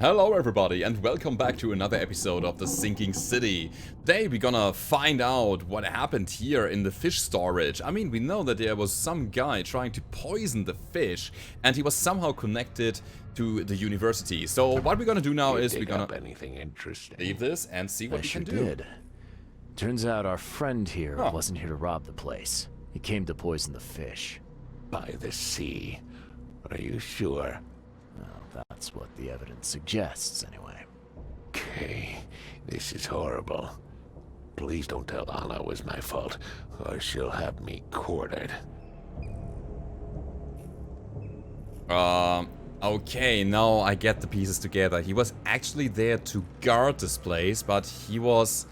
Hello everybody and welcome back to another episode of The Sinking City. Today we're gonna find out what happened here in the fish storage. I mean, we know that there was some guy trying to poison the fish and he was somehow connected to the university. So what we're gonna do now is we're gonna anything interesting. leave this and see what we can do. Did. Turns out our friend here wasn't here to rob the place. He came to poison the fish. By the sea. Are you sure? Well, that's what the evidence suggests, anyway. Okay, this is horrible. Please don't tell Anna it was my fault, or she'll have me quartered. Okay, now I get the pieces together. He was actually there to guard this place, but he was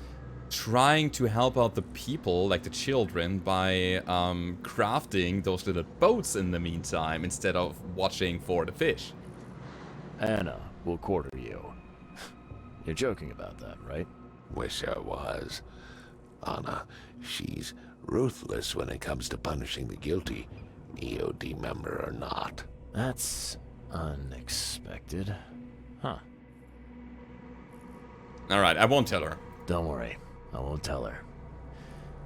trying to help out the people, like the children, by crafting those little boats in the meantime, instead of watching for the fish. Anna will quarter you. You're joking about that, right? Wish I was. Anna, she's ruthless when it comes to punishing the guilty, EOD member or not. That's unexpected. Huh. Alright, I won't tell her. Don't worry. I won't tell her.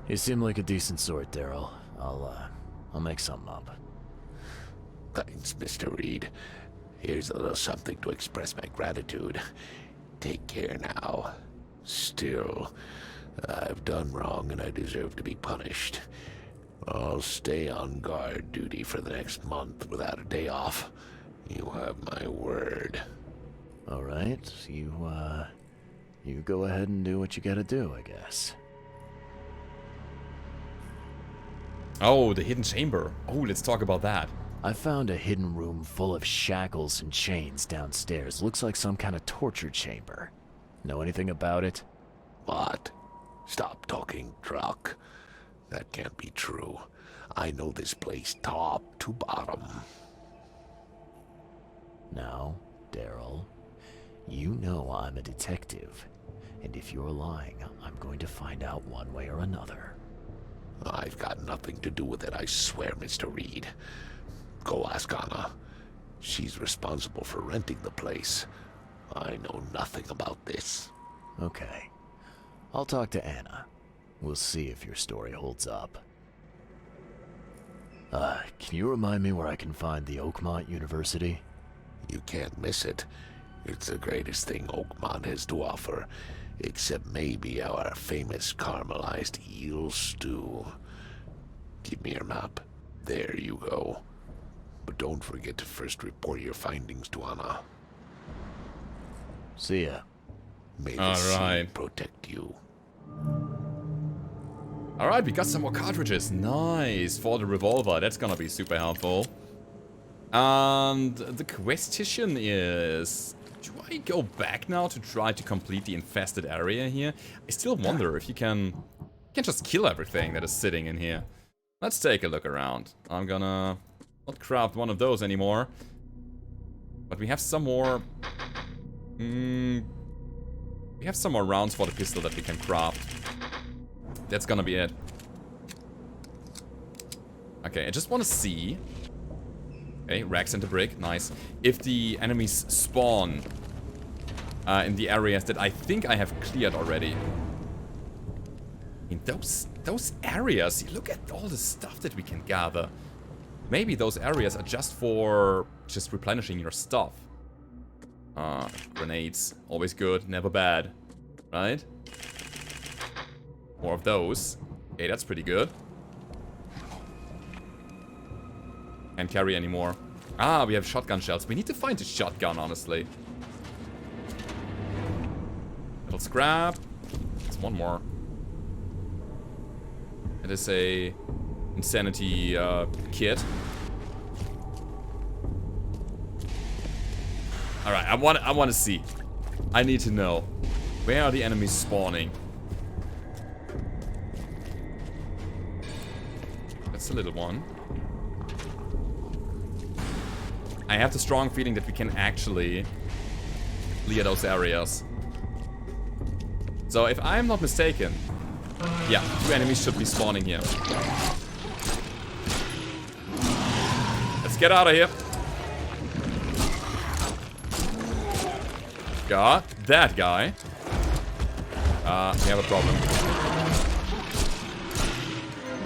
You seem like a decent sort, Daryl. I'll make something up. Thanks, Mr. Reed. Here's a little something to express my gratitude. Take care now. Still, I've done wrong and I deserve to be punished. I'll stay on guard duty for the next month without a day off. You have my word. All right, you go ahead and do what you gotta do, I guess. Oh, the hidden chamber. Oh, let's talk about that. I found a hidden room full of shackles and chains downstairs. Looks like some kind of torture chamber. Know anything about it? What? Stop talking truck. That can't be true. I know this place top to bottom. Now, Daryl, you know I'm a detective. And if you're lying, I'm going to find out one way or another. I've got nothing to do with it, I swear, Mr. Reed. Go ask Anna. She's responsible for renting the place. I know nothing about this. Okay. I'll talk to Anna. We'll see if your story holds up. Can you remind me where I can find the Oakmont University? You can't miss it. It's the greatest thing Oakmont has to offer, except maybe our famous caramelized eel stew. Give me your map. There you go. But don't forget to first report your findings to Anna. See ya. May the sea protect you. Alright, we got some more cartridges. Nice. For the revolver. That's gonna be super helpful. And the question is, do I go back now to try to complete the infested area here? I still wonder if you can just kill everything that is sitting in here. Let's take a look around. I'm gonna not craft one of those anymore. But we have some more... we have some more rounds for the pistol that we can craft. That's gonna be it. Okay, I just want to see... Okay, racks into brick, nice. If the enemies spawn in the areas that I think I have cleared already. In those areas, look at all the stuff that we can gather. Maybe those areas are just for replenishing your stuff. Grenades, always good, never bad, right? More of those. Okay, that's pretty good. Can't carry anymore. Ah, we have shotgun shells. We need to find a shotgun, honestly. Little scrap. There's one more. It is a insanity kit. Alright, I want to see. I need to know. Where are the enemies spawning? That's a little one. I have the strong feeling that we can actually clear those areas. So if I'm not mistaken, yeah, 2 enemies should be spawning here. Let's get out of here. Got that guy. We have a problem.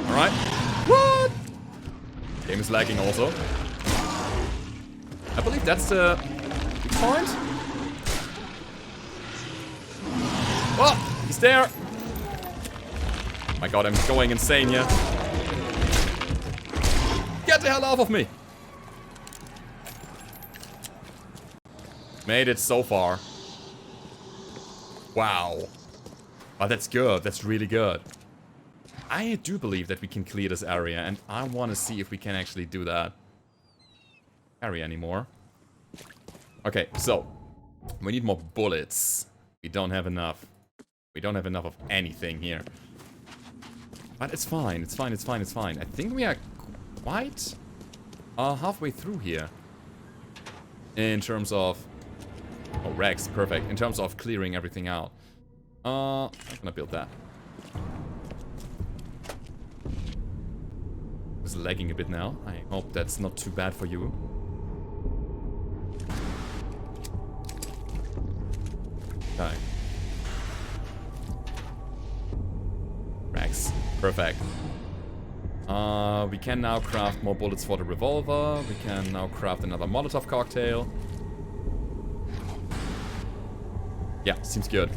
Alright. What? Game is lagging also. I believe that's the point. Oh, he's there. My god, I'm going insane here. Get the hell off of me. Made it so far. Wow. Oh, that's good. That's really good. I do believe that we can clear this area, and I want to see if we can actually do that. Area anymore. Okay, so we need more bullets. We don't have enough. We don't have enough of anything here. But it's fine. It's fine. It's fine. It's fine. I think we are quite halfway through here. In terms of... Oh, Rex. Perfect. In terms of clearing everything out. I'm gonna build that. It's lagging a bit now. I hope that's not too bad for you. Okay. Rex. Perfect. We can now craft more bullets for the revolver. We can now craft another Molotov cocktail. Yeah, seems good.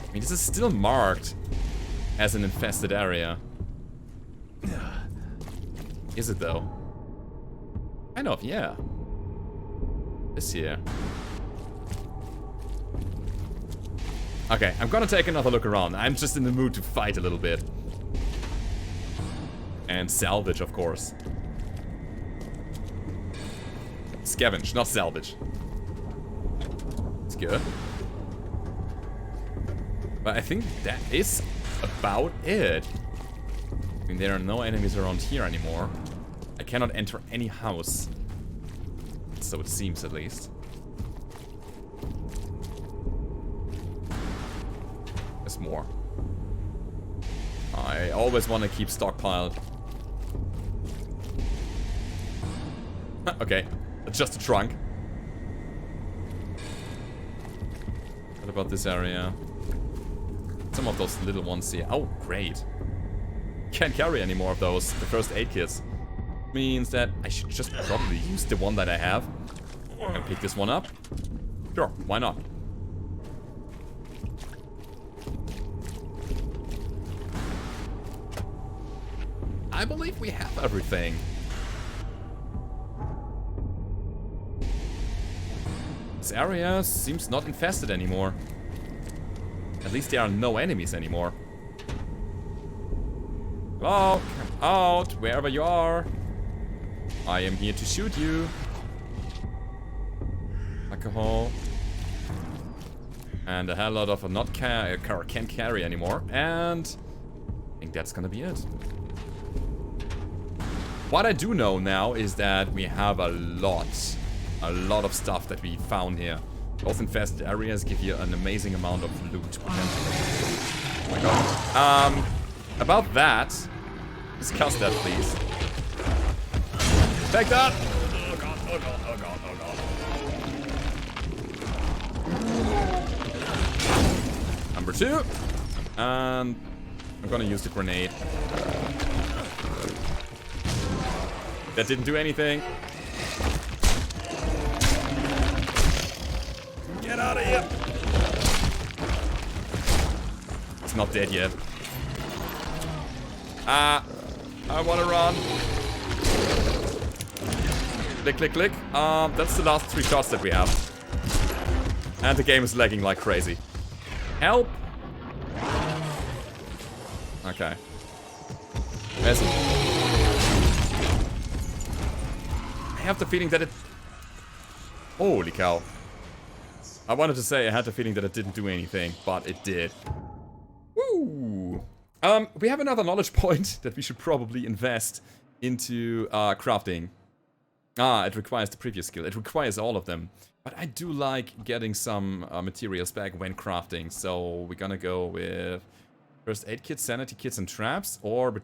I mean, this is still marked as an infested area. Is it though? Kind of, yeah. This here. Okay, I'm gonna take another look around. I'm just in the mood to fight a little bit. And salvage, of course. Scavenge, not salvage. It's good. But I think that is about it. I mean, there are no enemies around here anymore. I cannot enter any house. So it seems, at least. There's more. I always want to keep stockpiled. Okay, that's just a trunk. What about this area? Some of those little ones here. Oh, great. Can't carry any more of those. The first aid kits. Means that I should just probably use the one that I have. And pick this one up. Sure, why not? I believe we have everything. This area seems not infested anymore. At least there are no enemies anymore. Hello, come out, wherever you are. I am here to shoot you. Alcohol. And a hell lot of can't carry anymore. And I think that's gonna be it. What I do know now is that we have a lot of stuff that we found here. Those infested areas give you an amazing amount of loot potentially. Oh my god. About that, discuss that, please. Take that! Oh god, oh god, oh god, oh god. Number 2. And I'm gonna use the grenade. That didn't do anything. Get out of here! It's not dead yet. I wanna run. Click, click, click. That's the last 3 shots that we have. And the game is lagging like crazy. Help! Okay. There's I have the feeling that it... Holy cow. I wanted to say I had the feeling that it didn't do anything, but it did. Woo! We have another knowledge point that we should probably invest into crafting. It requires the previous skill. It requires all of them. But I do like getting some materials back when crafting. So we're gonna go with first aid kits, sanity kits, and traps. Or we're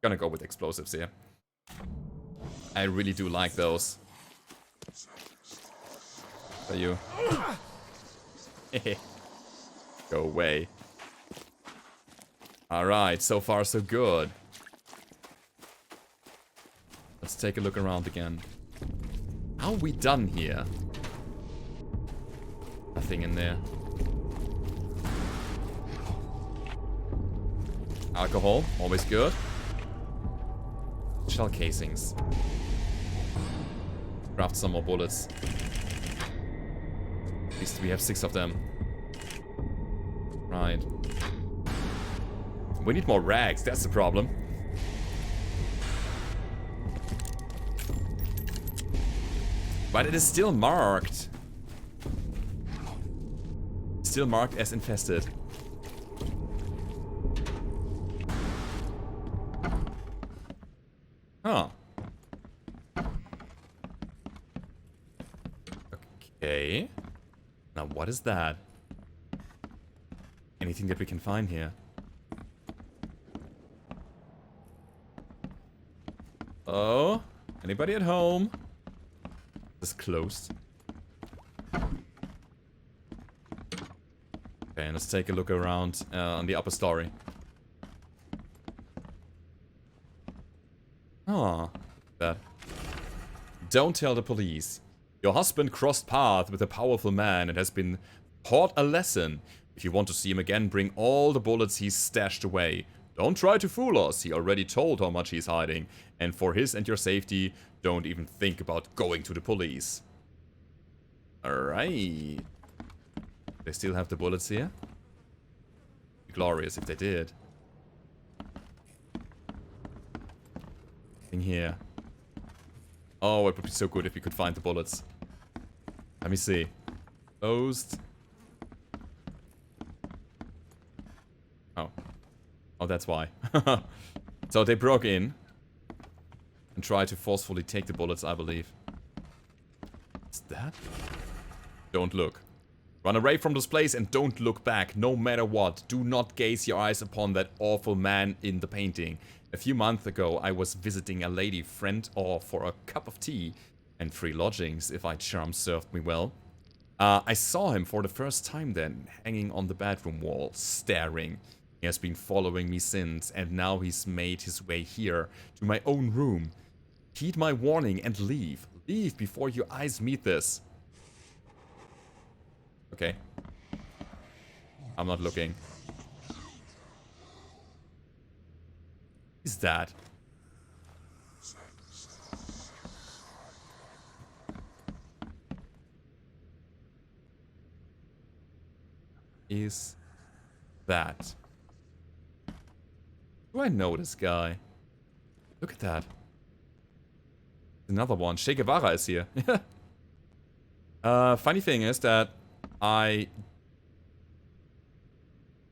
gonna go with explosives here. I really do like those. Are you? Go away. Alright, so far so good. Let's take a look around again. How are we done here? Nothing in there. Alcohol, always good. Shell casings. Craft some more bullets. At least we have 6 of them. Right. We need more rags, that's the problem. But it is still marked. Still marked as infested. Huh. Okay. Now what is that? Anything that we can find here? Oh, anybody at home? This is closed. Okay, let's take a look around on the upper story. Oh, that. Don't tell the police. Your husband crossed paths with a powerful man and has been taught a lesson. If you want to see him again, bring all the bullets he's stashed away. Don't try to fool us. He already told how much he's hiding. And for his and your safety, don't even think about going to the police. Alright. They still have the bullets here? Glorious if they did. Nothing here. Oh, it would be so good if we could find the bullets. Let me see. Closed. Oh. Oh, that's why. So they broke in and tried to forcefully take the bullets, I believe. What's that? Don't look. Run away from this place and don't look back, no matter what. Do not gaze your eyes upon that awful man in the painting. A few months ago, I was visiting a lady friend for a cup of tea and free lodgings, if my charm served me well. I saw him for the first time then, hanging on the bedroom wall, staring. He has been following me since, and now he's made his way here, to my own room. Heed my warning and leave. Leave before your eyes meet this. Okay. I'm not looking. Is that? Is that? Do I know this guy? Look at that. Another one. Che Guevara is here. Funny thing is that I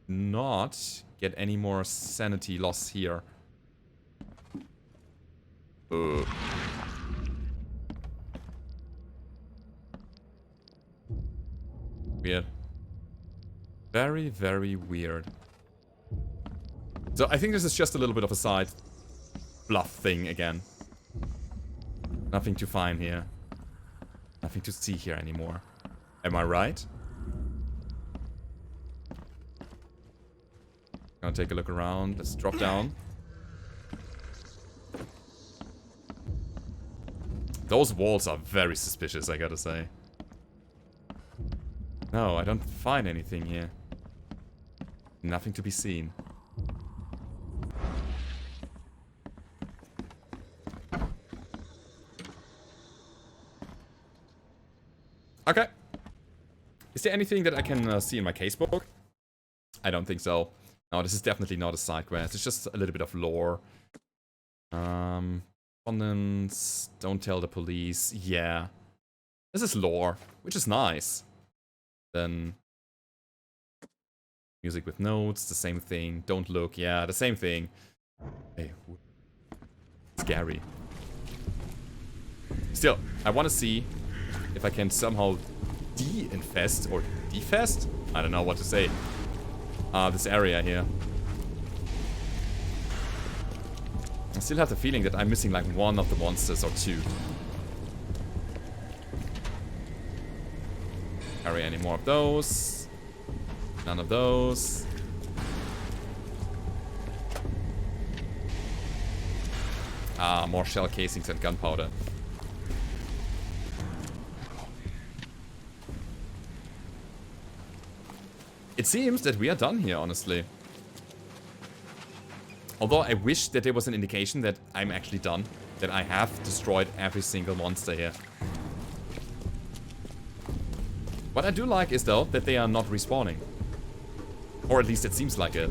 not get any more sanity loss here. Weird. Very, very weird. So I think this is just a little bit of a side bluff thing again. Nothing to find here. Nothing to see here anymore. Am I right? Gonna take a look around. Let's drop down. Those walls are very suspicious, I gotta say. No, I don't find anything here. Nothing to be seen. Okay. Is there anything that I can see in my casebook? I don't think so. No, this is definitely not a side quest. It's just a little bit of lore. Correspondence. Don't tell the police. Yeah. This is lore, which is nice. Then music with notes, the same thing. Don't look. Yeah, the same thing. Hey, scary. Still, I want to see if I can somehow de-infest or defest? I don't know what to say. This area here. I still have the feeling that I'm missing like one of the monsters or two. Carry any more of those. None of those. Ah, more shell casings and gunpowder. It seems that we are done here, honestly. Although I wish that there was an indication that I'm actually done. That I have destroyed every single monster here. What I do like is, though, that they are not respawning. Or at least it seems like it.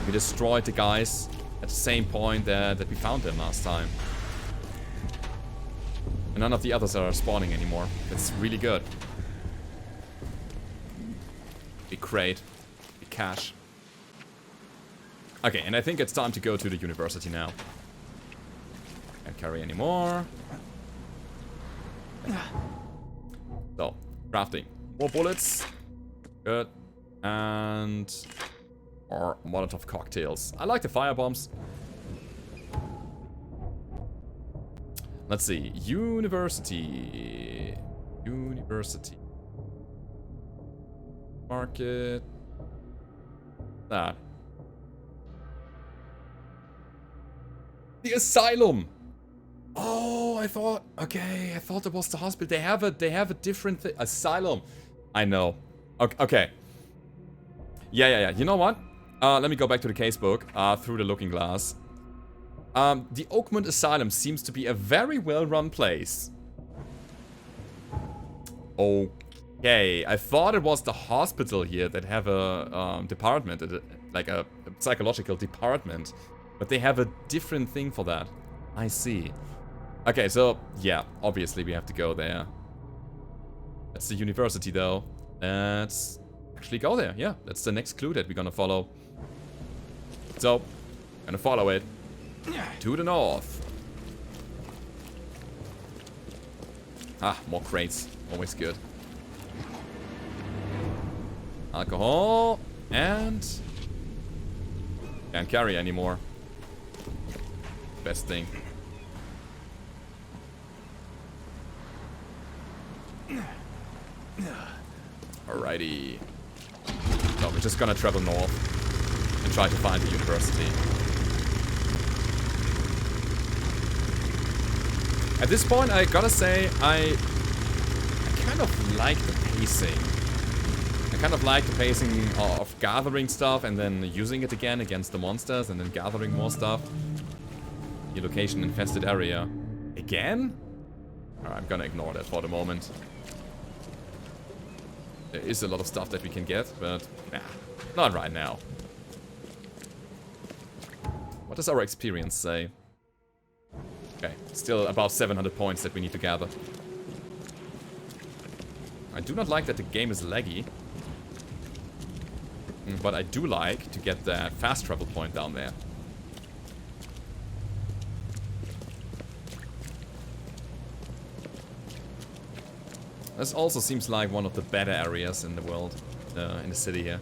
We destroyed the guys at the same point that we found them last time. And none of the others are spawning anymore. That's really good. Big crate. Big cash. Okay, and I think it's time to go to the university now. Can't carry any more. So, crafting. More bullets. Good. And... or Molotov cocktails. I like the firebombs. Let's see. University. University. Market. That. The asylum. Oh, I thought. Okay, I thought it was the hospital. They have a different asylum. I know. Okay. Yeah. You know what? Let me go back to the casebook through the looking glass. The Oakmont Asylum seems to be a very well-run place. Okay, I thought it was the hospital here that have a department, like a psychological department. But they have a different thing for that. I see. Okay, so, yeah, obviously we have to go there. That's the university, though. Let's actually go there. Yeah, that's the next clue that we're gonna follow. So, gonna follow it to the north. Ah, more crates. Always good. Alcohol. And... can't carry anymore. Best thing. Alrighty. So we're just gonna travel north and try to find the university. At this point, I gotta say, I kind of like the pacing. I kind of like the pacing of gathering stuff and then using it again against the monsters and then gathering more stuff. The location infested area. Again? I'm gonna ignore that for the moment. There is a lot of stuff that we can get, but nah, not right now. What does our experience say? Okay, still about 700 points that we need to gather. I do not like that the game is laggy. But I do like to get that fast travel point down there. This also seems like one of the better areas in the world, in the city here.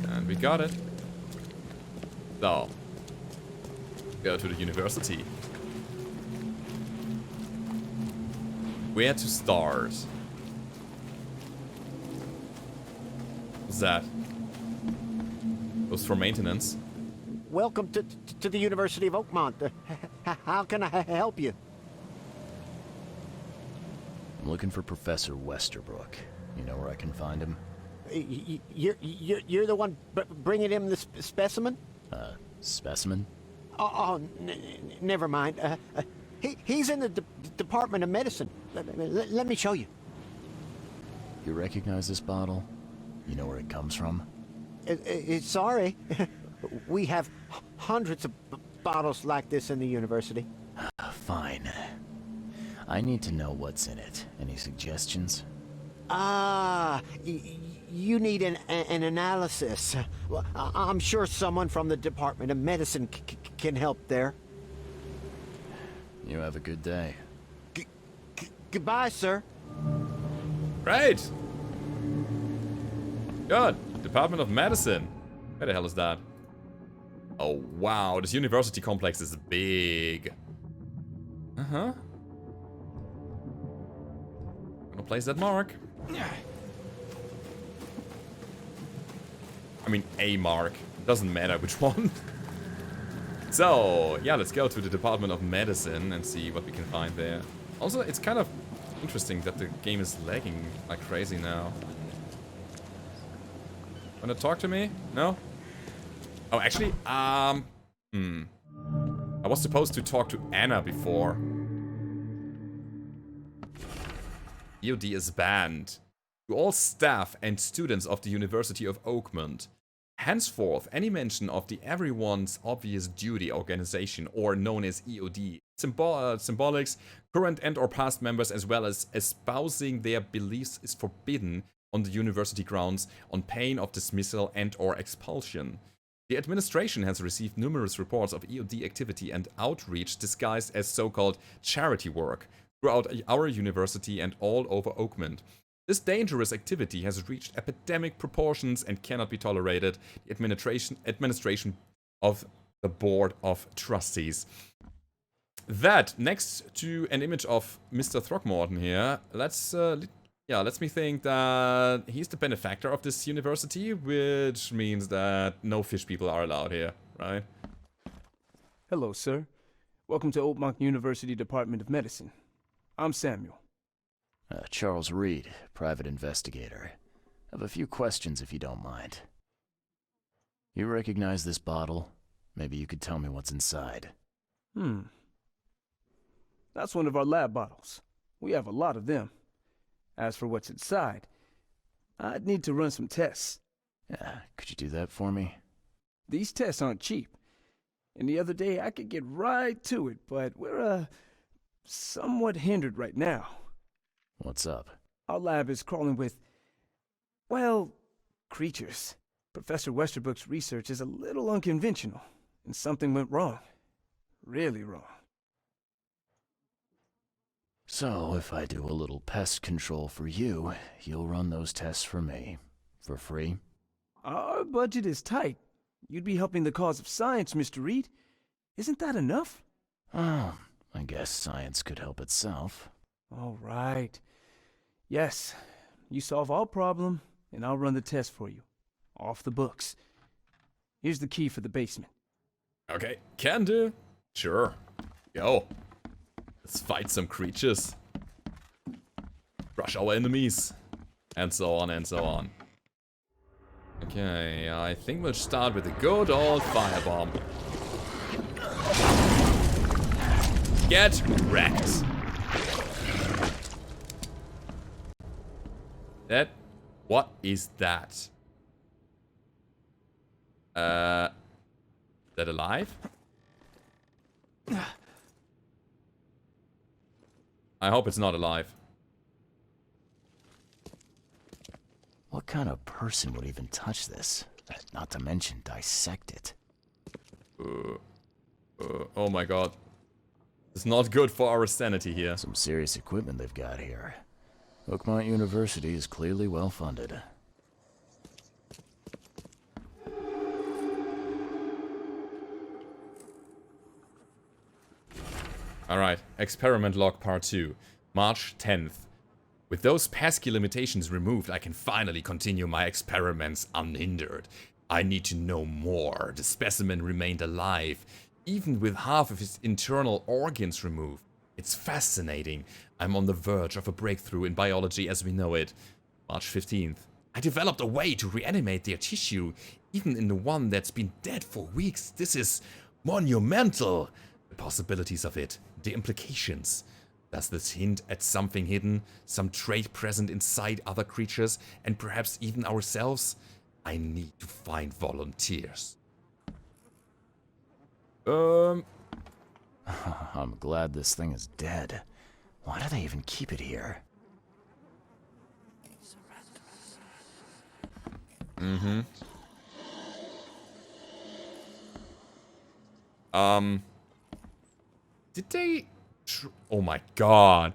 And we got it. So, go to the university. Where to start? What's that? Goes for maintenance. Welcome to the University of Oakmont. How can I help you? I'm looking for Professor Westerbrook. You know where I can find him? You're the one bringing him the specimen? Specimen? Oh, never mind. He's in the Department of Medicine. Let me show you. You recognize this bottle? You know where it comes from? Sorry. We have hundreds of bottles like this in the university. Fine. I need to know what's in it. Any suggestions? You need an analysis. Well, I'm sure someone from the Department of Medicine can help there. You have a good day. Goodbye, sir. Right. Good. Department of Medicine. Where the hell is that? Oh, wow. This university complex is big. Uh-huh. Gonna place that mark. I mean, a mark. Doesn't matter which one. So, yeah, let's go to the Department of Medicine and see what we can find there. Also, it's kind of interesting that the game is lagging like crazy now. Wanna talk to me? No? Oh, actually, I was supposed to talk to Anna before. EOD is banned. To all staff and students of the University of Oakmont. Henceforth, any mention of the Everyone's Obvious Duty organization, or known as EOD, symbolics, current and or past members, as well as espousing their beliefs is forbidden on the university grounds on pain of dismissal and or expulsion. The administration has received numerous reports of EOD activity and outreach disguised as so-called charity work throughout our university and all over Oakmont. This dangerous activity has reached epidemic proportions and cannot be tolerated. The administration of the Board of Trustees. That, next to an image of Mr. Throckmorton here, lets me think that he's the benefactor of this university, which means that no fish people are allowed here, right? Hello, sir. Welcome to Oakmont University Department of Medicine. I'm Samuel. Charles Reed, private investigator. I have a few questions if you don't mind. You recognize this bottle? Maybe you could tell me what's inside. That's one of our lab bottles. We have a lot of them. As for what's inside, I'd need to run some tests. Yeah, could you do that for me? These tests aren't cheap. And the other day I could get right to it, but we're, somewhat hindered right now. What's up? Our lab is crawling with, well, creatures. Professor Westerbrook's research is a little unconventional, and something went wrong. Really wrong. So, if I do a little pest control for you, you'll run those tests for me. For free? Our budget is tight. You'd be helping the cause of science, Mr. Reed. Isn't that enough? Oh, I guess science could help itself. All right. Yes, you solve our problem, and I'll run the test for you. Off the books. Here's the key for the basement. Okay, can do. Sure. Go. Let's fight some creatures. Crush our enemies. And so on and so on. Okay, I think we'll start with a good old firebomb. Get wrecked. What is that? That alive? I hope it's not alive. What kind of person would even touch this? Not to mention dissect it. Oh my god. It's not good for our sanity here. Some serious equipment they've got here. Oakmont University is clearly well funded. Alright, experiment log part 2, March 10th. With those pesky limitations removed, I can finally continue my experiments unhindered. I need to know more. The specimen remained alive, even with half of his internal organs removed. It's fascinating. I'm on the verge of a breakthrough in biology as we know it. March 15th. I developed a way to reanimate their tissue, even in the one that's been dead for weeks. This is monumental. The possibilities of it, the implications. Does this hint at something hidden, some trait present inside other creatures, and perhaps even ourselves? I need to find volunteers. I'm glad this thing is dead. Why do they even keep it here? Did they... Oh my god.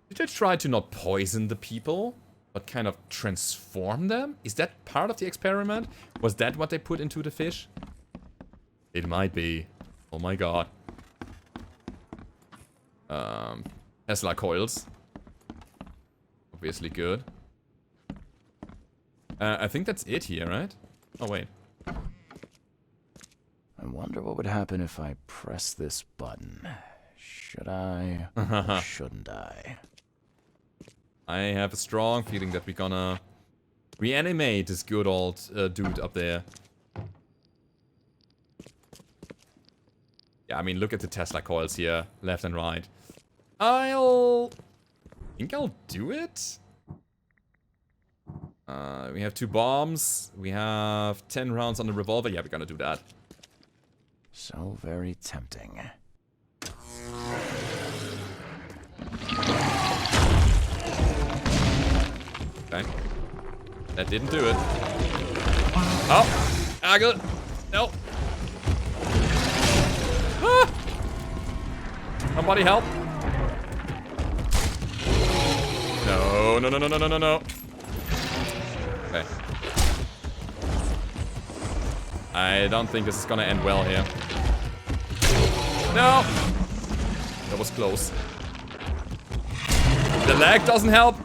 Did they try to not poison the people, but kind of transform them? Is that part of the experiment? Was that what they put into the fish? It might be. Oh my god. Tesla coils. Obviously good. I think that's it here, right? Oh, wait. I wonder what would happen if I press this button. Should I? Or shouldn't I? I have a strong feeling that we're gonna reanimate this good old dude up there. Yeah, I mean, look at the Tesla coils here, left and right. I think I'll do it. We have 2 bombs. We have 10 rounds on the revolver. Yeah, we're gonna do that. So very tempting. Okay. That didn't do it. Oh! I got it. No. Ah! Somebody help. No, no, no, no, no, no, no, no. Okay. I don't think this is gonna end well here. No! That was close. The lag doesn't help.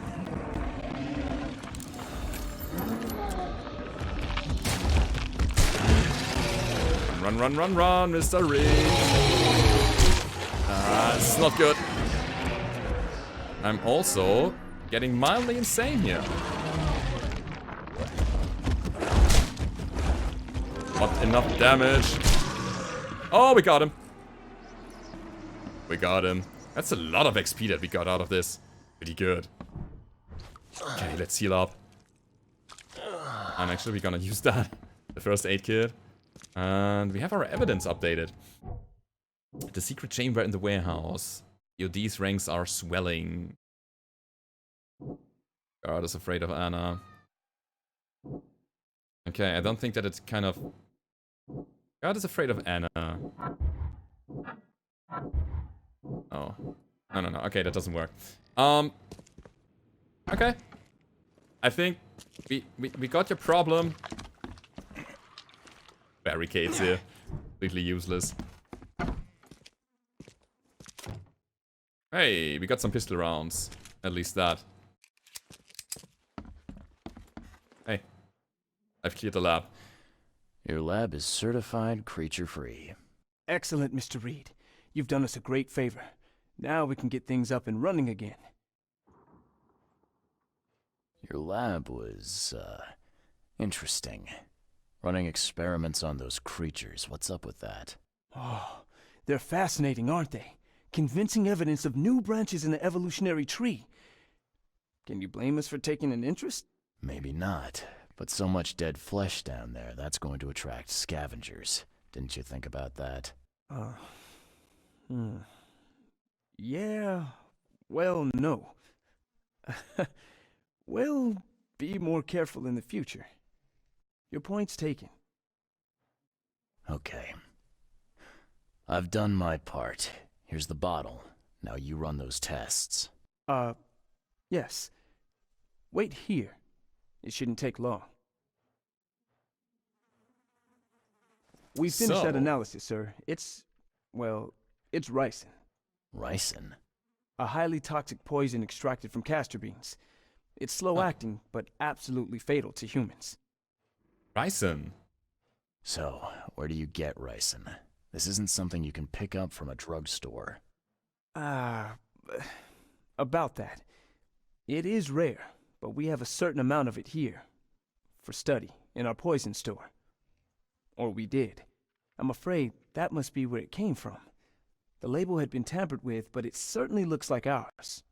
Run, run, run, run, Mr. Reed. This is not good. I'm also getting mildly insane here. Not enough damage. Oh, we got him. We got him. That's a lot of XP that we got out of this. Pretty good. Okay, let's heal up. And actually, we're gonna use that. The first aid kit. And we have our evidence updated. The secret chamber in the warehouse. EOD's ranks are swelling. God is afraid of Anna. Okay, I don't think that it's kind of... God is afraid of Anna. Oh. No, no, no. Okay, that doesn't work. Okay. I think we got your problem. Barricades here. Completely useless. Hey, we got some pistol rounds. At least that. Hey. I've cleared the lab. Your lab is certified creature-free. Excellent, Mr. Reed. You've done us a great favor. Now we can get things up and running again. Your lab was, interesting. Running experiments on those creatures. What's up with that? Oh, they're fascinating, aren't they? Convincing evidence of new branches in the evolutionary tree. Can you blame us for taking an interest? Maybe not. But so much dead flesh down there, that's going to attract scavengers. Didn't you think about that? Yeah, well, no. We'll be more careful in the future. Your point's taken. Okay. I've done my part. Here's the bottle. Now you run those tests. Yes. Wait here. It shouldn't take long. We finished that analysis, sir. It's ricin. Ricin? A highly toxic poison extracted from castor beans. It's slow-acting, but absolutely fatal to humans. Ricin? So, where do you get ricin? This isn't something you can pick up from a drugstore. About that. It is rare, but we have a certain amount of it here. For study, in our poison store. Or we did. I'm afraid that must be where it came from. The label had been tampered with, but it certainly looks like ours.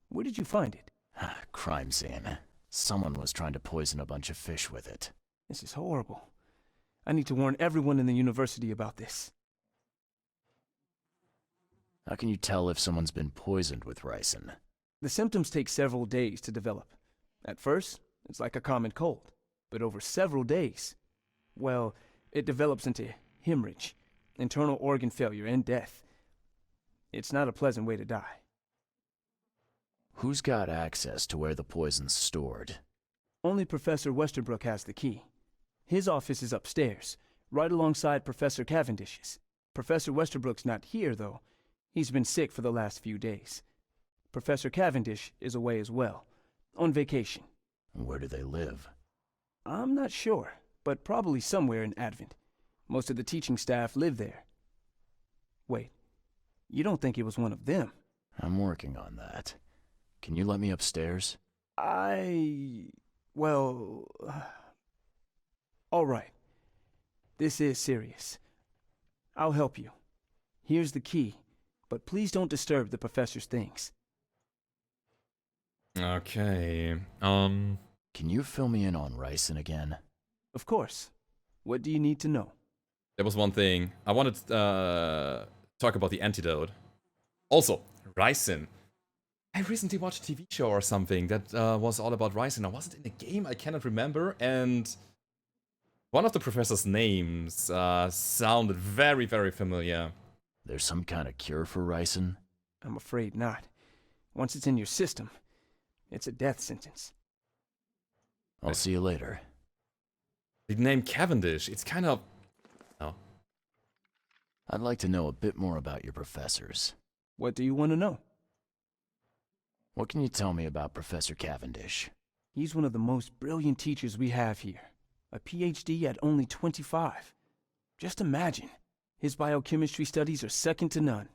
Where did you find it? Crime scene. Someone was trying to poison a bunch of fish with it. This is horrible. I need to warn everyone in the university about this. How can you tell if someone's been poisoned with ricin? The symptoms take several days to develop. At first, it's like a common cold. But over several days, well, it develops into hemorrhage, internal organ failure, and death. It's not a pleasant way to die. Who's got access to where the poison's stored? Only Professor Westerbrook has the key. His office is upstairs, right alongside Professor Cavendish's. Professor Westerbrook's not here, though. He's been sick for the last few days. Professor Cavendish is away as well. on vacation. Where do they live? I'm not sure, but probably somewhere in Advent. Most of the teaching staff live there. Wait, you don't think it was one of them? I'm working on that. Can you let me upstairs? Well... all right. This is serious. I'll help you. Here's the key, but please don't disturb the professor's things. Okay. Can you fill me in on Ryson again? Of course. What do you need to know? There was one thing. I wanted to talk about the antidote. Also, Ryson. I recently watched a TV show or something that was all about Ryson. I wasn't in the game, I cannot remember, and one of the professor's names sounded very, very familiar. There's some kind of cure for Ryson? I'm afraid not. Once it's in your system, it's a death sentence. I'll see you later. The name Cavendish, it's kind of... Oh. I'd like to know a bit more about your professors. What do you want to know? What can you tell me about Professor Cavendish? He's one of the most brilliant teachers we have here. A PhD at only 25. Just imagine. His biochemistry studies are second to none,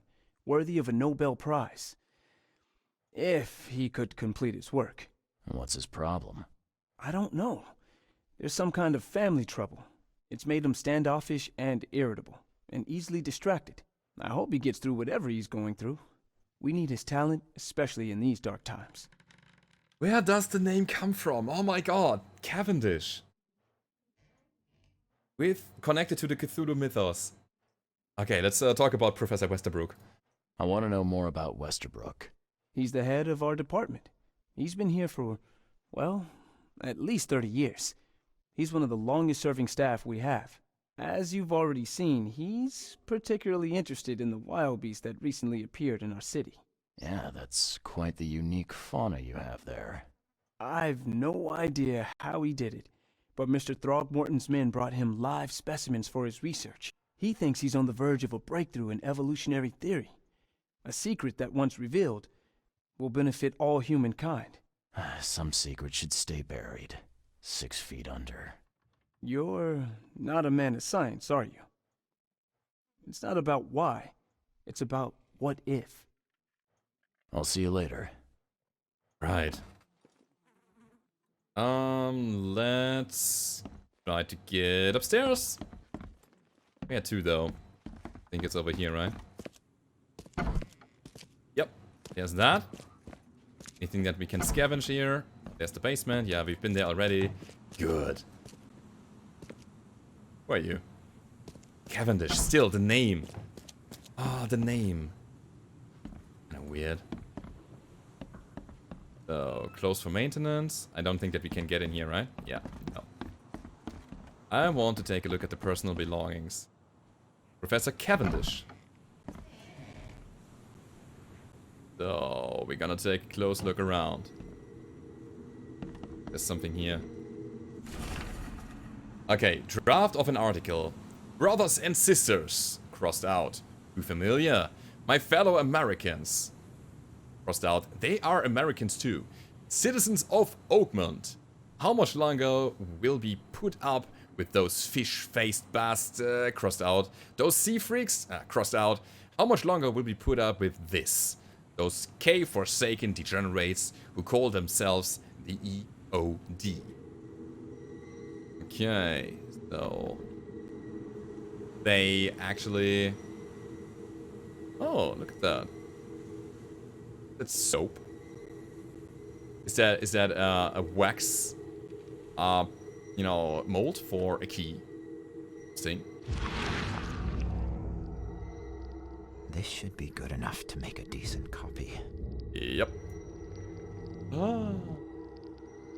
worthy of a Nobel Prize. If he could complete his work. What's his problem? I don't know. There's some kind of family trouble. It's made him standoffish and irritable, and easily distracted. I hope he gets through whatever he's going through. We need his talent, especially in these dark times. Where does the name come from? Oh my god, Cavendish. Connected to the Cthulhu mythos. Okay, let's talk about Professor Westerbrook. I want to know more about Westerbrook. He's the head of our department. He's been here for, well, at least 30 years. He's one of the longest-serving staff we have. As you've already seen, he's particularly interested in the wild beast that recently appeared in our city. Yeah, that's quite the unique fauna you have there. I've no idea how he did it, but Mr. Throgmorton's men brought him live specimens for his research. He thinks he's on the verge of a breakthrough in evolutionary theory. A secret that, once revealed, will benefit all humankind. Some secrets should stay buried, 6 feet under. You're not a man of science, are you? It's not about why. It's about what if. I'll see you later. Right. Let's try to get upstairs. We had 2 though. I think it's over here, right? Yep. There's that. Anything that we can scavenge here? There's the basement. Yeah, we've been there already. Good. Who are you? Cavendish. Still, the name. Ah, the name. Kinda weird. So, closed for maintenance. I don't think that we can get in here, right? Yeah, no. I want to take a look at the personal belongings. Professor Cavendish. So, we're gonna take a close look around. There's something here. Okay, draft of an article. Brothers and sisters. Crossed out. Too familiar. My fellow Americans. Crossed out. They are Americans too. Citizens of Oakmont. How much longer will be put up with those fish-faced bastards? Crossed out. Those sea freaks? Crossed out. How much longer will be put up with this? Those K-forsaken degenerates who call themselves the EOD. Okay, so they actually... Oh, look at that. That's soap. Is that a wax, you know, mold for a key? See? This should be good enough to make a decent copy. Yep. Oh.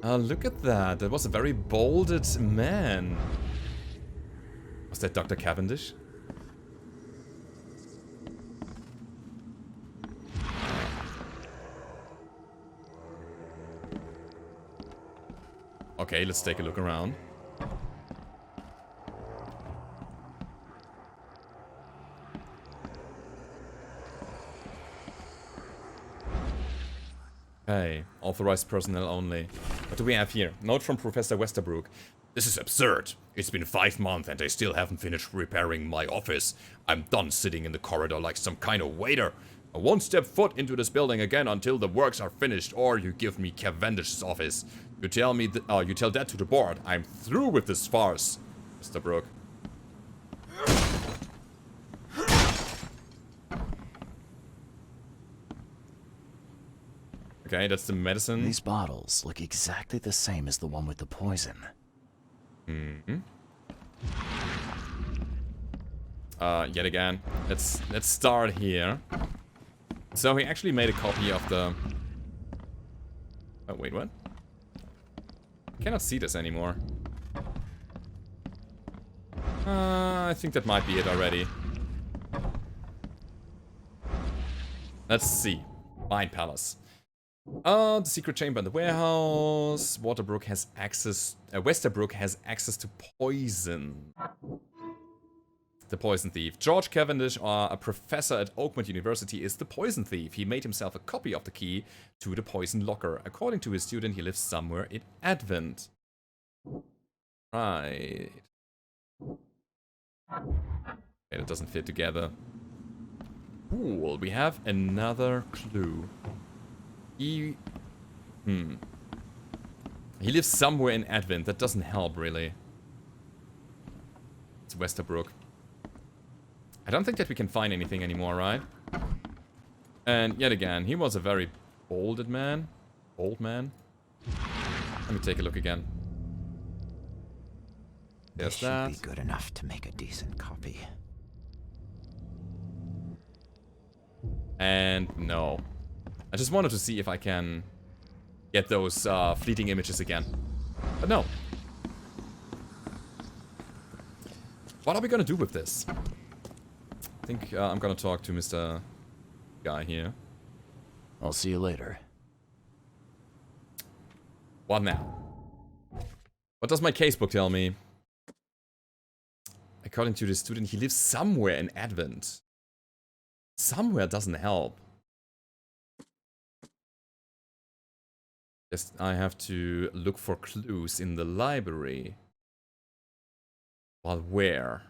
Look at that. That was a very bolded man. Was that Dr. Cavendish? Okay, let's take a look around. Okay, authorized personnel only. What do we have here? Note from Professor Westerbrook. This is absurd. It's been 5 months and they still haven't finished repairing my office. I'm done sitting in the corridor like some kind of waiter. I won't step foot into this building again until the works are finished, or you give me Cavendish's office. You tell me, you tell that to the board. I'm through with this farce, Mr. Brook. Okay, that's the medicine. These bottles look exactly the same as the one with the poison. Mm-hmm. Yet again, let's start here. So he actually made a copy of the... Oh, wait, what? I cannot see this anymore. I think that might be it already. Let's see. Mine Palace. The secret chamber in the warehouse. Westerbrook has access to poison. The poison thief. George Cavendish, a professor at Oakmont University, is the poison thief. He made himself a copy of the key to the poison locker. According to his student, he lives somewhere in Advent. Right. Okay, that doesn't fit together. Cool, we have another clue. He lives somewhere in Advent. That doesn't help, really. It's Westerbrook. I don't think that we can find anything anymore, right? And yet again, he was a very bold man. Bold man. Let me take a look again. There's that. Should be good enough to make a decent copy. And no. I just wanted to see if I can get those fleeting images again. But no. What are we gonna do with this? I think I'm gonna talk to Mr. Guy here. I'll see you later. What now? What does my casebook tell me? According to the student, he lives somewhere in Advent. Somewhere doesn't help. Yes, I have to look for clues in the library. But where?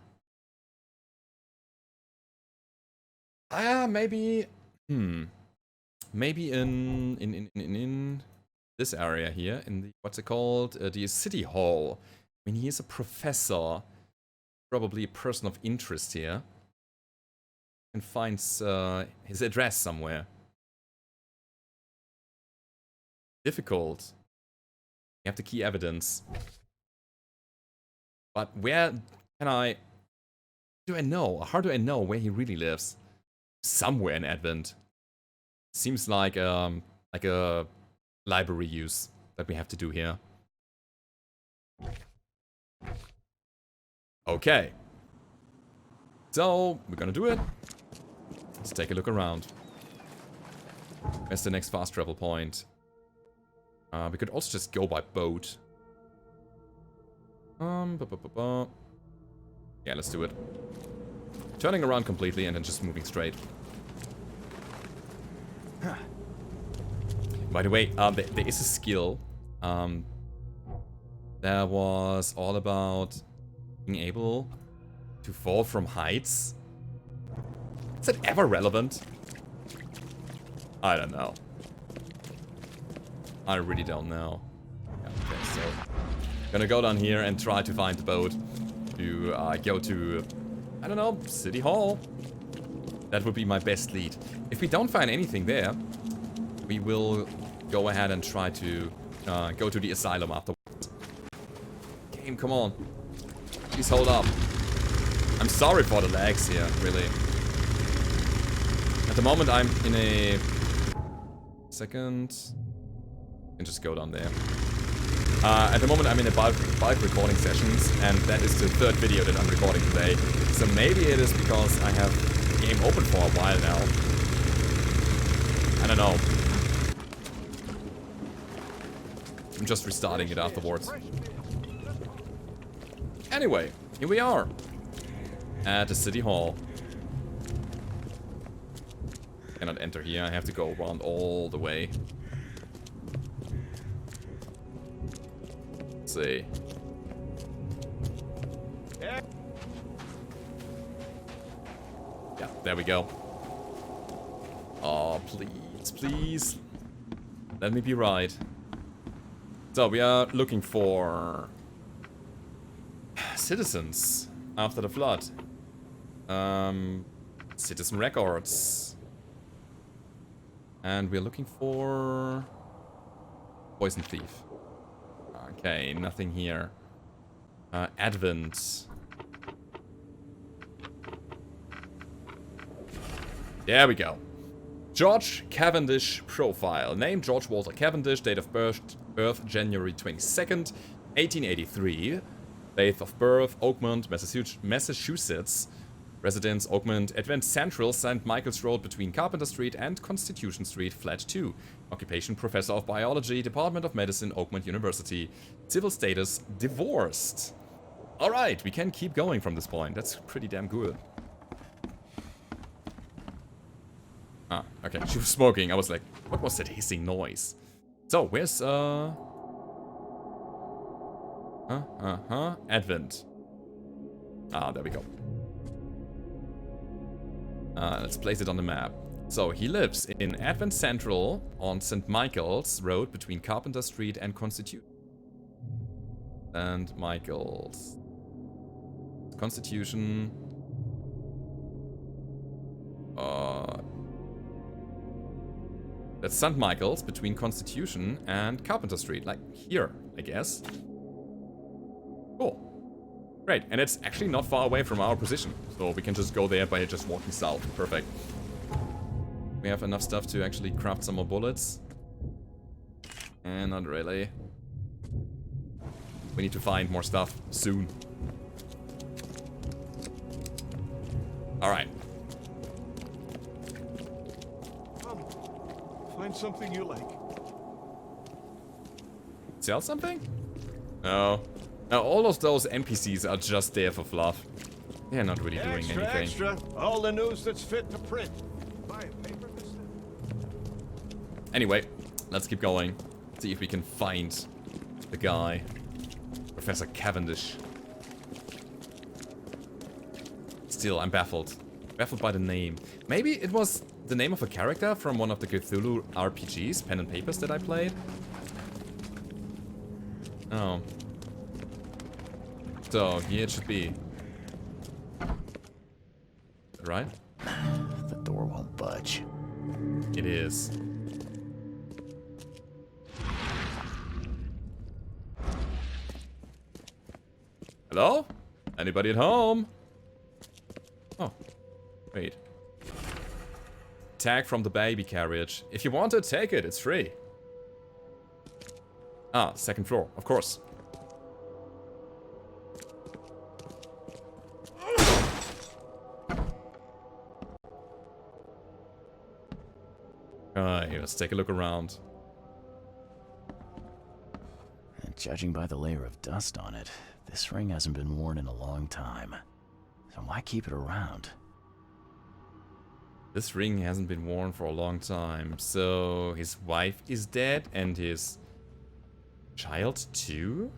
Maybe... Maybe in this area here, in the, what's it called? The City Hall. I mean, he is a professor. Probably a person of interest here. And finds his address somewhere. Difficult. You have the key evidence. But where can I... do I know? How do I know where he really lives? Somewhere in Advent. Seems like a library use that we have to do here. Okay. So, we're gonna do it. Let's take a look around. Where's the next fast travel point? We could also just go by boat. Yeah, let's do it. Turning around completely and then just moving straight. By the way, there is a skill that was all about being able to fall from heights. Is that ever relevant? I don't know. I really don't know. Okay, so gonna go down here and try to find the boat to go to, I don't know, City Hall. That would be my best lead. If we don't find anything there, we will go ahead and try to go to the asylum afterwards. Game, come on. Please hold up. I'm sorry for the lags here, really. At the moment, I'm in a... second... I can just go down there. At the moment, I'm in a bulk recording sessions, and that is the third video that I'm recording today. So maybe it is because I have the game open for a while now. I don't know. I'm just restarting it afterwards. Anyway, here we are. At the City Hall. Cannot enter here, I have to go around all the way. Let's see. Yeah, there we go. Oh, please, please. Let me be right. So, we are looking for citizens after the flood. Citizen records. And we're looking for poison thief. Okay, nothing here. Advent. There we go. George Cavendish profile. Name George Walter Cavendish. Date of birth January 22nd, 1883. Date of birth Oakmont, Massachusetts. Residence Oakmont, Advent Central, St. Michael's Road between Carpenter Street and Constitution Street, Flat 2. Occupation Professor of Biology, Department of Medicine, Oakmont University. Civil status divorced. Alright, we can keep going from this point. That's pretty damn good. Ah, okay, she was smoking. I was like, what was that hissing noise? So, where's, Advent. Ah, there we go. Let's place it on the map. So, he lives in Advent Central on St. Michael's Road between Carpenter Street and Constitution. St. Michael's. Constitution. That's St. Michael's between Constitution and Carpenter Street. Like here, I guess. Cool. Great, and it's actually not far away from our position. So we can just go there by just walking south. Perfect. We have enough stuff to actually craft some more bullets. And not really. We need to find more stuff soon. Alright. Find something you like. Sell something? No. Now all of those NPCs are just there for fluff. They're not really doing anything. Extra. All the news that's fit to print. Buy a paper. Anyway, let's keep going. See if we can find the guy. Professor Cavendish. Still, I'm baffled. Baffled by the name. Maybe it was the name of a character from one of the Cthulhu RPGs, pen and papers that I played. Oh. So, here it should be. Right? The door won't budge. It is. Hello? Anybody at home? Oh. Wait. Tag from the baby carriage. If you want it, take it. It's free. Ah, second floor. Of course. Alright, let's take a look around. And judging by the layer of dust on it, this ring hasn't been worn in a long time. So why keep it around? This ring hasn't been worn for a long time. So his wife is dead and his child too?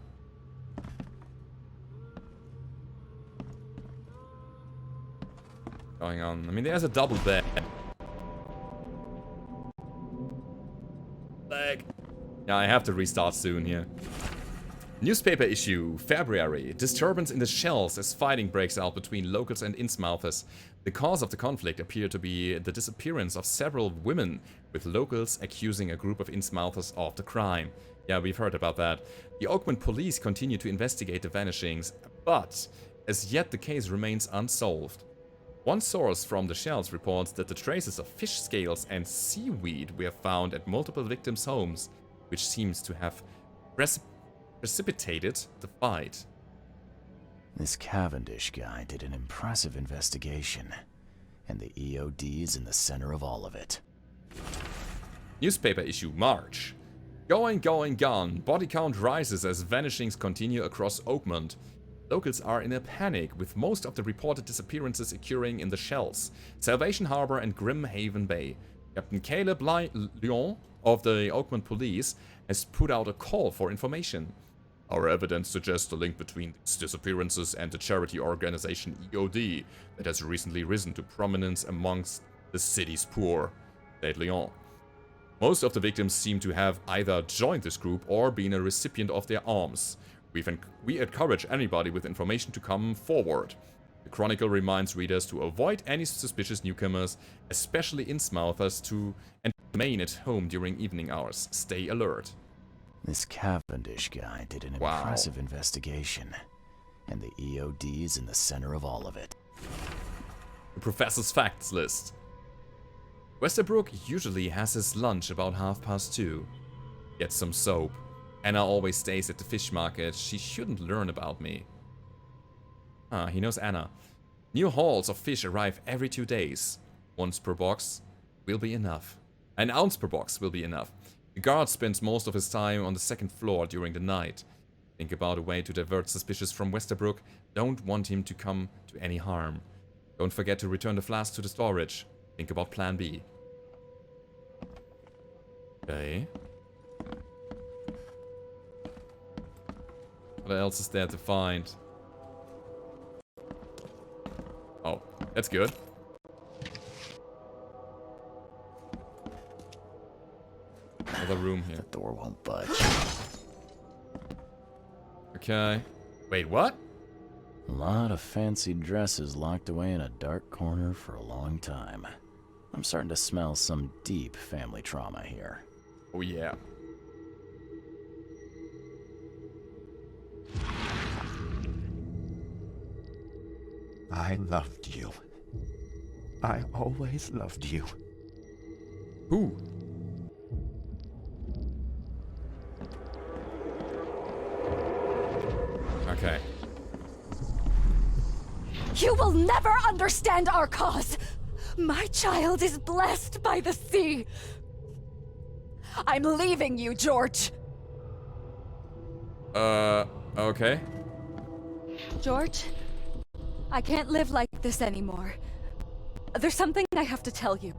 Going on. I mean, there's a double bed. Lag. Yeah, I have to restart soon here. Newspaper issue, February. Disturbance in the shells as fighting breaks out between locals and Innsmouthers. The cause of the conflict appeared to be the disappearance of several women, with locals accusing a group of Innsmouthers of the crime. Yeah, we've heard about that. The Oakmont police continue to investigate the vanishings, but as yet the case remains unsolved. One source from the shells reports that the traces of fish scales and seaweed were found at multiple victims' homes, which seems to have precipitated the fight. This Cavendish guy did an impressive investigation, and the EOD is in the center of all of it. Newspaper issue, March. Going, gone. Body count rises as vanishings continue across Oakmont. Locals are in a panic, with most of the reported disappearances occurring in the shells, Salvation Harbor and Grimhaven Bay. Captain Caleb Lyon of the Oakmont Police has put out a call for information. Our evidence suggests a link between these disappearances and the charity organization EOD that has recently risen to prominence amongst the city's poor, said Leon. Most of the victims seem to have either joined this group or been a recipient of their alms. We encourage anybody with information to come forward. The Chronicle reminds readers to avoid any suspicious newcomers, especially Innsmouthers, and remain at home during evening hours. Stay alert. This Cavendish guy did an impressive investigation, and the EOD is in the center of all of it. The Professor's Facts List. Westerbrook usually has his lunch about 2:30. Gets some soap. Anna always stays at the fish market. She shouldn't learn about me. Ah, he knows Anna. New hauls of fish arrive every 2 days. Once per box will be enough. An ounce per box will be enough. The guard spends most of his time on the second floor during the night. Think about a way to divert suspicious from Westerbrook. Don't want him to come to any harm. Don't forget to return the flask to the storage. Think about plan B. Okay. What else is there to find? Oh, that's good. Another room here. The door won't budge. Okay. Wait, what? A lot of fancy dresses locked away in a dark corner for a long time. I'm starting to smell some deep family trauma here. Oh yeah. I loved you. I always loved you. Who? Okay. You will never understand our cause. My child is blessed by the sea. I'm leaving you, George. Okay. George, I can't live like this anymore. There's something I have to tell you.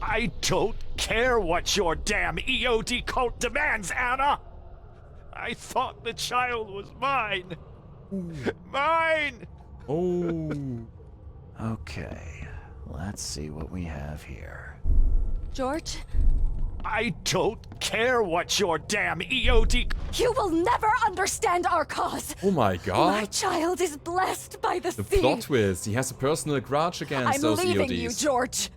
I don't care what your damn EOD cult demands, Anna! I thought the child was mine. Mine! Oh. Okay, let's see what we have here. George, I don't care what your damn EOD... you will never understand our cause. Oh my My god. child is blessed by the The sea. plot twist. He has a personal grudge against I'm those leaving EODs. you, George.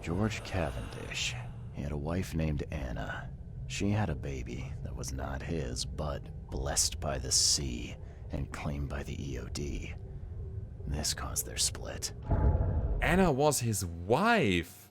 George Cavendish. He had a wife named Anna. She had a baby that was not his, but blessed by the sea and claimed by the EOD. This caused their split. Anna was his wife.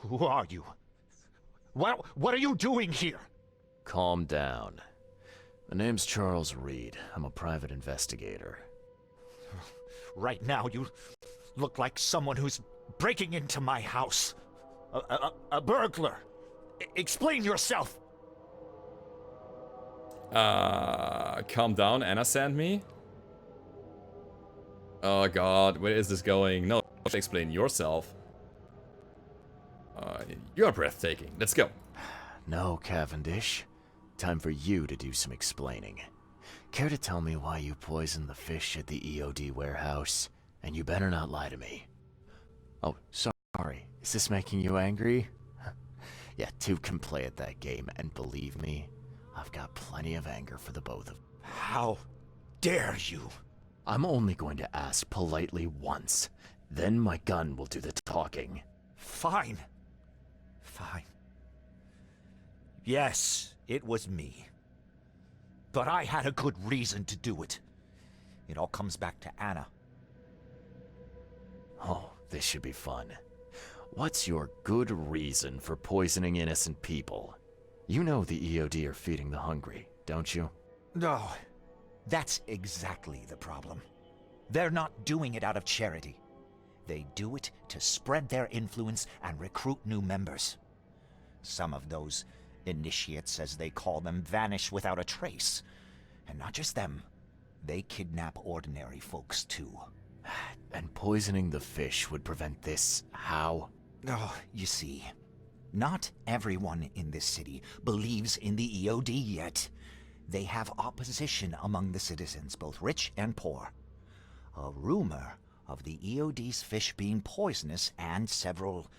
Who are you? What are you doing here? Calm down. My name's Charles Reed. I'm a private investigator. Right now, you look like someone who's breaking into my house. A burglar. Explain yourself. Calm down, Anna sent me? Oh god, where is this going? No, explain yourself. You're breathtaking. Let's go. No, Cavendish. Time for you to do some explaining. Care to tell me why you poisoned the fish at the EOD warehouse? And you better not lie to me. Oh, sorry. Is this making you angry? Yeah, two can play at that game, and believe me, I've got plenty of anger for the both of you. How dare you? I'm only going to ask politely once. Then my gun will do the talking. Fine. Fine. Yes, it was me. But I had a good reason to do it. It all comes back to Anna. Oh, this should be fun. What's your good reason for poisoning innocent people? You know the EOD are feeding the hungry, don't you? No, that's exactly the problem. They're not doing it out of charity. They do it to spread their influence and recruit new members. Some of those initiates, as they call them, vanish without a trace. And not just them. They kidnap ordinary folks, too. And poisoning the fish would prevent this how? Oh, you see, not everyone in this city believes in the EOD yet. They have opposition among the citizens, both rich and poor. A rumor of the EOD's fish being poisonous and several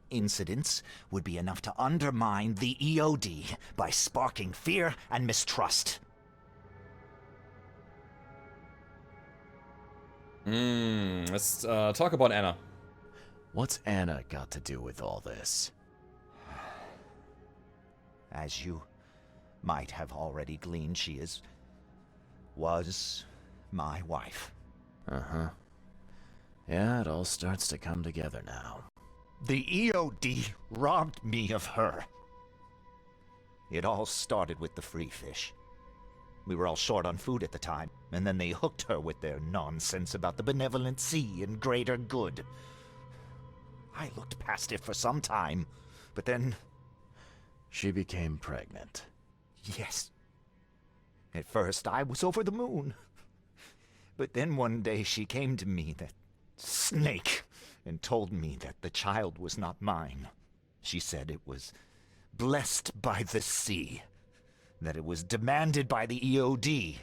incidents would be enough to undermine the EOD by sparking fear and mistrust. Let's talk about Anna. What's Anna got to do with all this? As you might have already gleaned, she was my wife. Uh-huh. Yeah, it all starts to come together now. The EOD robbed me of her. It all started with the free fish. We were all short on food at the time, and then they hooked her with their nonsense about the benevolent sea and greater good. I looked past it for some time, but then... She became pregnant. Yes. At first, I was over the moon. But then one day she came to me, that snake, and told me that the child was not mine. She said it was blessed by the sea, that it was demanded by the EOD.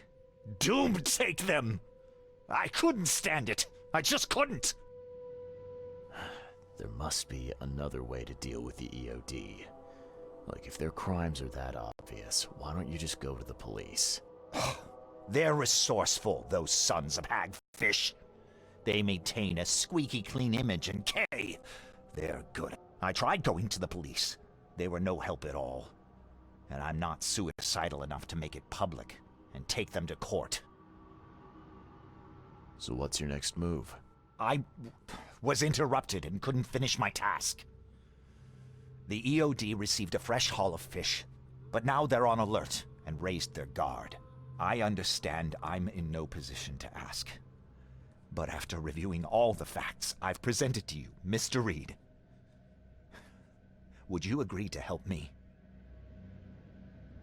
Doomed take them! I couldn't stand it. I just couldn't. There must be another way to deal with the EOD. Like, if their crimes are that obvious, why don't you just go to the police? They're resourceful, those sons of hagfish. They maintain a squeaky clean image, and they're good. I tried going to the police. They were no help at all. And I'm not suicidal enough to make it public and take them to court. So what's your next move? I was interrupted and couldn't finish my task. The EOD received a fresh haul of fish, but now they're on alert and raised their guard. I understand I'm in no position to ask. But after reviewing all the facts I've presented to you, Mr. Reed, would you agree to help me?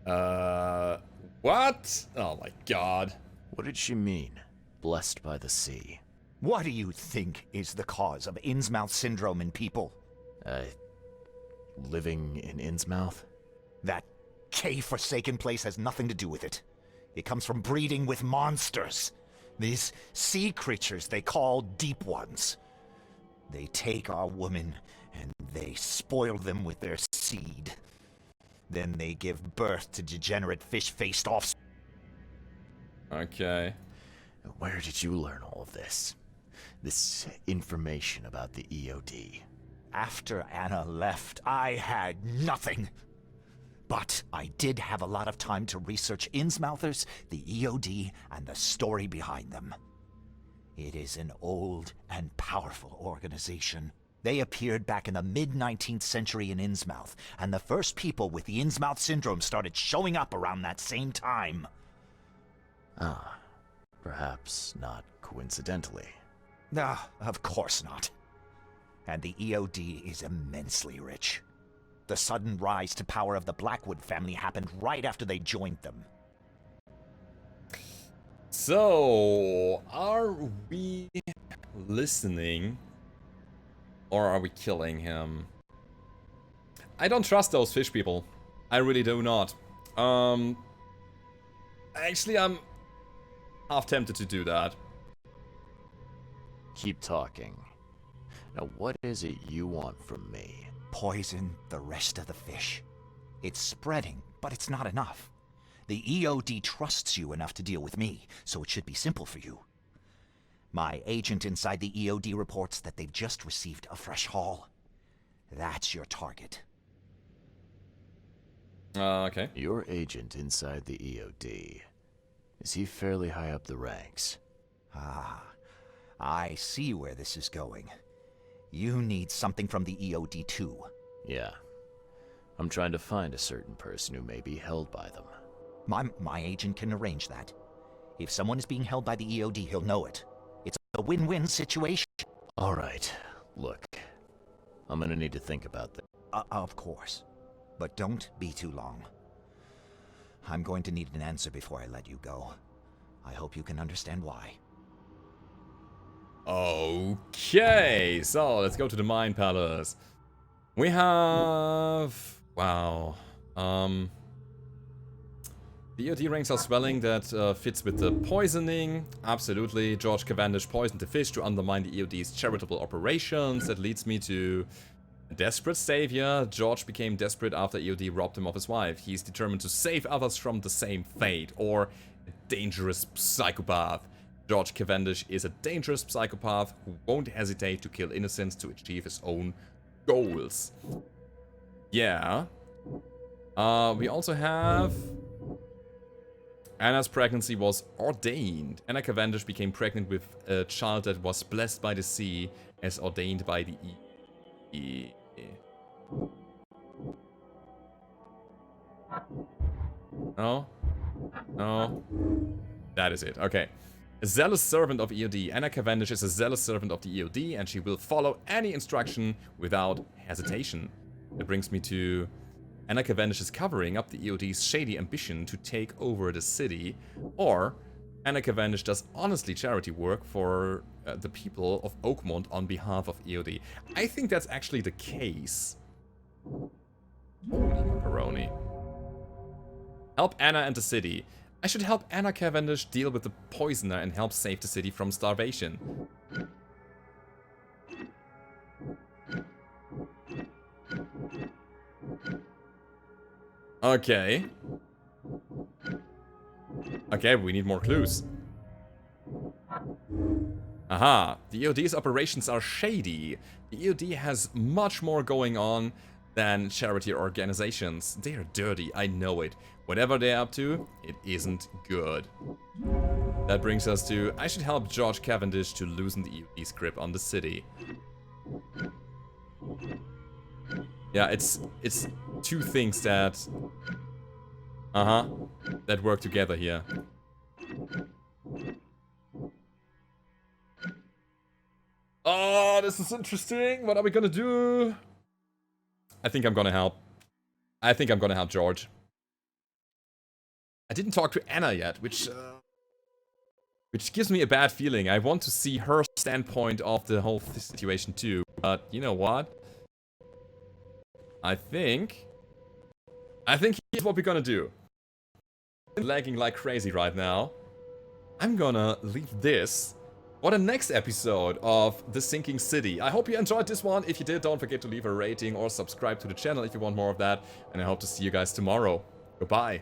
What? Oh my god. What did she mean? Blessed by the sea. What do you think is the cause of Innsmouth syndrome in people? Living in Innsmouth? That K-forsaken place has nothing to do with it. It comes from breeding with monsters. These sea creatures they call Deep Ones. They take our women and they spoil them with their seed. Then they give birth to degenerate fish-faced offspring. Okay. Where did you learn all of this? This information about the EOD? After Anna left, I had nothing. But I did have a lot of time to research Innsmouthers, the EOD, and the story behind them. It is an old and powerful organization. They appeared back in the mid-19th century in Innsmouth, and the first people with the Innsmouth syndrome started showing up around that same time. Ah, perhaps not coincidentally. Ah, of course not. And the EOD is immensely rich. The sudden rise to power of the Blackwood family happened right after they joined them. So, are we listening? Or are we killing him? I don't trust those fish people. I really do not. Actually, I'm half tempted to do that. Keep talking. Now, what is it you want from me? Poison the rest of the fish. It's spreading, but it's not enough. The EOD trusts you enough to deal with me, so it should be simple for you. My agent inside the EOD reports that they've just received a fresh haul. That's your target. Okay. Your agent inside the EOD. Is he fairly high up the ranks? Ah, I see where this is going. You need something from the EOD too. Yeah. I'm trying to find a certain person who may be held by them. My agent can arrange that. If someone is being held by the EOD, he'll know it. It's a win-win situation. Alright, look. I'm gonna need to think about this. Of course. But don't be too long. I'm going to need an answer before I let you go. I hope you can understand why. Okay, so let's go to the Mind Palace. We have... wow. The EOD ranks are swelling, that fits with the poisoning. Absolutely, George Cavendish poisoned the fish to undermine the EOD's charitable operations. That leads me to a desperate savior. George became desperate after EOD robbed him of his wife. He's determined to save others from the same fate, or a dangerous psychopath. George Cavendish is a dangerous psychopath who won't hesitate to kill innocents to achieve his own goals. Yeah. We also have... Anna's pregnancy was ordained. Anna Cavendish became pregnant with a child that was blessed by the sea as ordained by the E. No? No? That is it. Okay. A zealous servant of EOD. Anna Cavendish is a zealous servant of the EOD, and she will follow any instruction without hesitation. That brings me to... Anna Cavendish is covering up the EOD's shady ambition to take over the city, or Anna Cavendish does honestly charity work for the people of Oakmont on behalf of EOD. I think that's actually the case. Holy macaroni. Help Anna and the city. I should help Anna Cavendish deal with the poisoner and help save the city from starvation. Okay. Okay, we need more clues. Aha, the EOD's operations are shady. The EOD has much more going on than charity organizations. They are dirty, I know it. Whatever they're up to, it isn't good. That brings us to, I should help George Cavendish to loosen the EOD's grip on the city. Yeah, it's two things that... that work together here. Oh, this is interesting. What are we gonna do? I think I'm gonna help. I think I'm gonna help George. I didn't talk to Anna yet, which gives me a bad feeling. I want to see her standpoint of the whole situation too. But you know what? I think here's what we're gonna do. I'm lagging like crazy right now. I'm gonna leave this for the next episode of The Sinking City. I hope you enjoyed this one. If you did, don't forget to leave a rating or subscribe to the channel if you want more of that. And I hope to see you guys tomorrow. Goodbye.